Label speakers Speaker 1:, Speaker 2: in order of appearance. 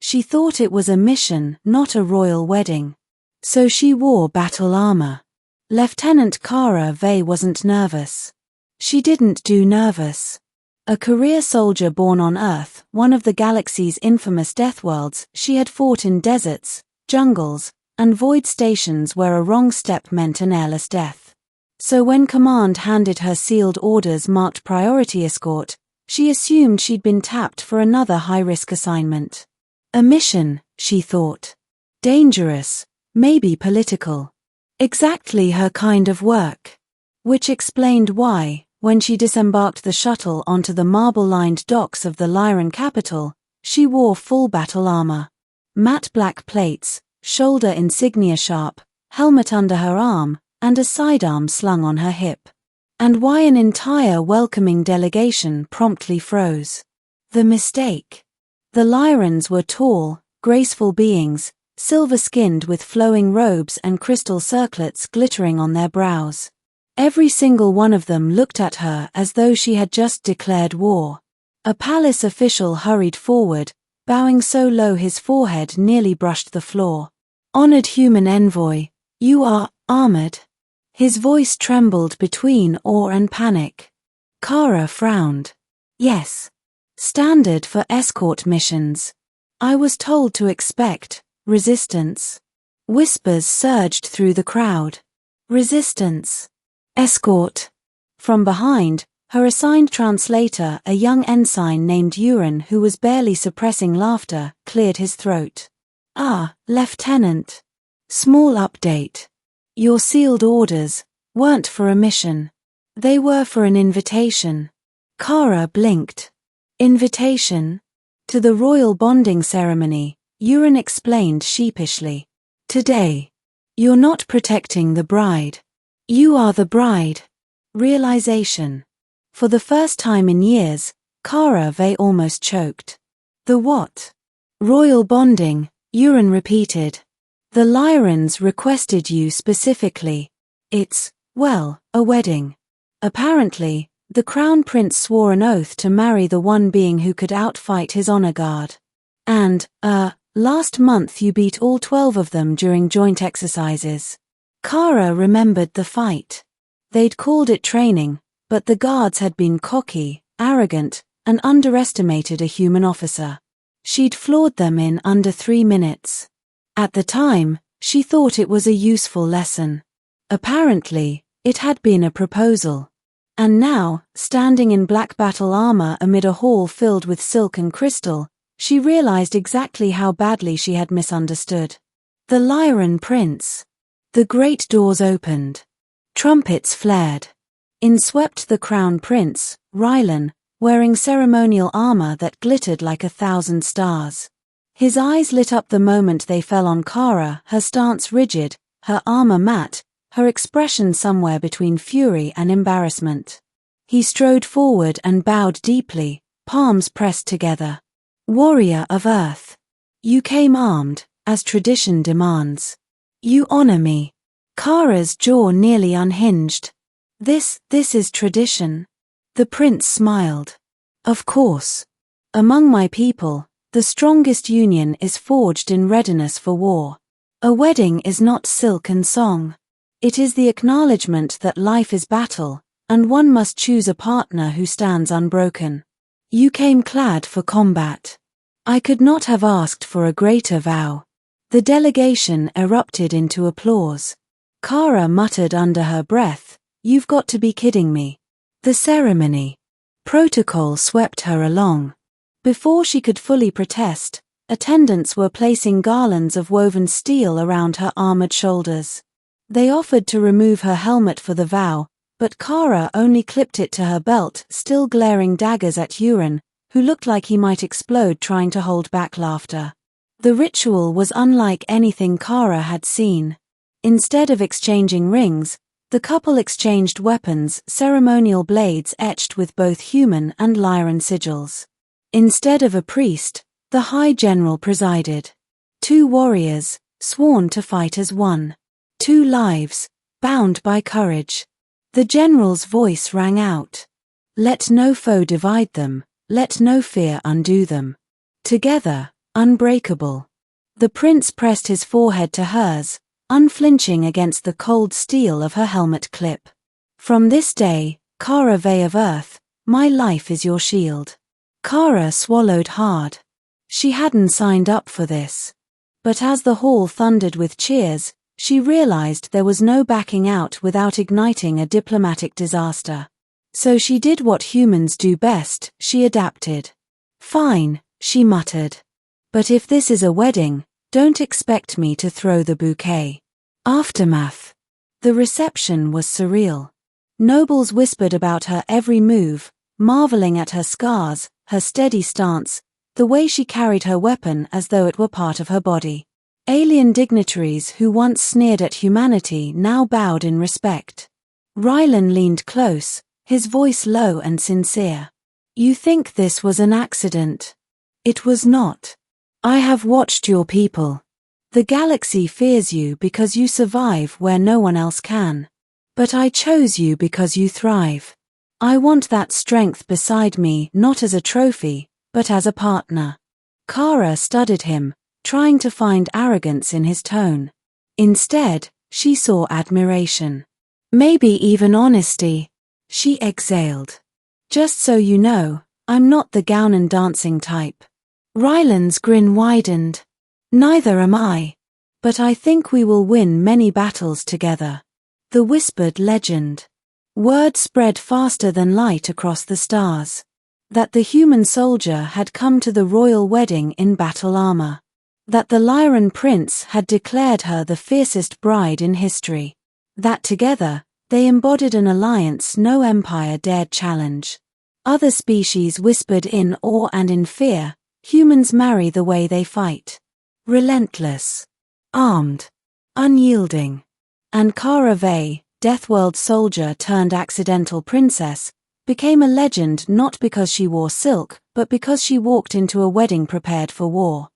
Speaker 1: She thought it was a mission, not a royal wedding. So she wore battle armor. Lieutenant Cara Vey wasn't nervous. She didn't do nervous. A career soldier born on Earth, one of the galaxy's infamous death worlds, she had fought in deserts, jungles, and void stations where a wrong step meant an airless death. So when command handed her sealed orders marked priority escort, she assumed she'd been tapped for another high-risk assignment. A mission, she thought. Dangerous, maybe political. Exactly her kind of work. Which explained why, when she disembarked the shuttle onto the marble-lined docks of the Lyran capital, she wore full battle armor. Matte black plates, shoulder insignia sharp, helmet under her arm, and a sidearm slung on her hip. And why an entire welcoming delegation promptly froze. The mistake. The Lyrans were tall, graceful beings, silver-skinned with flowing robes and crystal circlets glittering on their brows. Every single one of them looked at her as though she had just declared war. A palace official hurried forward, bowing so low his forehead nearly brushed the floor. "Honored human envoy, you are armored." His voice trembled between awe and panic. Cara frowned. "Yes. Standard for escort missions. I was told to expect resistance." Whispers surged through the crowd. Resistance. Escort. From behind, her assigned translator, a young ensign named Uran who was barely suppressing laughter, cleared his throat. "Ah, Lieutenant. Small update. Your sealed orders weren't for a mission. They were for an invitation." Cara blinked. Invitation? To the royal bonding ceremony, Uran explained sheepishly. "Today. You're not protecting the bride. You are the bride." Realization. For the first time in years, Cara Vey almost choked. "The what?" "Royal bonding," Uran repeated. "The Lyrans requested you specifically. It's, well, a wedding. Apparently, the Crown Prince swore an oath to marry the one being who could outfight his honor guard. And, last month you beat all 12 of them during joint exercises." Cara remembered the fight. They'd called it training, but the guards had been cocky, arrogant, and underestimated a human officer. She'd floored them in under 3 minutes. At the time, she thought it was a useful lesson. Apparently, it had been a proposal. And now, standing in black battle armor amid a hall filled with silk and crystal, she realized exactly how badly she had misunderstood. The Lyran Prince. The great doors opened. Trumpets flared. In swept the Crown Prince, Rylan, wearing ceremonial armor that glittered like 1,000 stars. His eyes lit up the moment they fell on Cara, her stance rigid, her armor matte, her expression somewhere between fury and embarrassment. He strode forward and bowed deeply, palms pressed together. "Warrior of Earth. You came armed, as tradition demands. You honor me." Cara's jaw nearly unhinged. This is tradition." The prince smiled. "Of course. Among my people, the strongest union is forged in readiness for war. A wedding is not silk and song. It is the acknowledgement that life is battle, and one must choose a partner who stands unbroken. You came clad for combat. I could not have asked for a greater vow." The delegation erupted into applause. Cara muttered under her breath, "You've got to be kidding me." The ceremony. Protocol swept her along. Before she could fully protest, attendants were placing garlands of woven steel around her armored shoulders. They offered to remove her helmet for the vow, but Cara only clipped it to her belt, still glaring daggers at Uran, who looked like he might explode trying to hold back laughter. The ritual was unlike anything Cara had seen. Instead of exchanging rings, the couple exchanged weapons, ceremonial blades etched with both human and Lyran sigils. Instead of a priest, the High General presided. 2 warriors, sworn to fight as one. 2 lives, bound by courage. The general's voice rang out. "Let no foe divide them, let no fear undo them. Together, unbreakable. The prince pressed his forehead to hers, unflinching against the cold steel of her helmet clip. From this day, Kara Vey of Earth, my life is your shield. Kara swallowed hard. She hadn't signed up for this. But as the hall thundered with cheers, she realized there was no backing out without igniting a diplomatic disaster. So she did what humans do best, she adapted. Fine, she muttered. But if this is a wedding, don't expect me to throw the bouquet. Aftermath. The reception was surreal. Nobles whispered about her every move, marveling at her scars, her steady stance, the way she carried her weapon as though it were part of her body. Alien dignitaries who once sneered at humanity now bowed in respect. Rylan leaned close, his voice low and sincere. You think this was an accident? It was not. I have watched your people. The galaxy fears you because you survive where no one else can. But I chose you because you thrive. I want that strength beside me not as a trophy, but as a partner. Kara studied him, trying to find arrogance in his tone. Instead, she saw admiration. Maybe even honesty. She exhaled. Just so you know, I'm not the gown and dancing type. Rylan's grin widened. Neither am I. But I think we will win many battles together. The whispered legend. Word spread faster than light across the stars. That the human soldier had come to the royal wedding in battle armor. That the Lyran prince had declared her the fiercest bride in history. That together, they embodied an alliance no empire dared challenge. Other species whispered in awe and in fear, humans marry the way they fight. Relentless. Armed. Unyielding. And Kara Vey, Deathworld soldier turned accidental princess, became a legend not because she wore silk, but because she walked into a wedding prepared for war.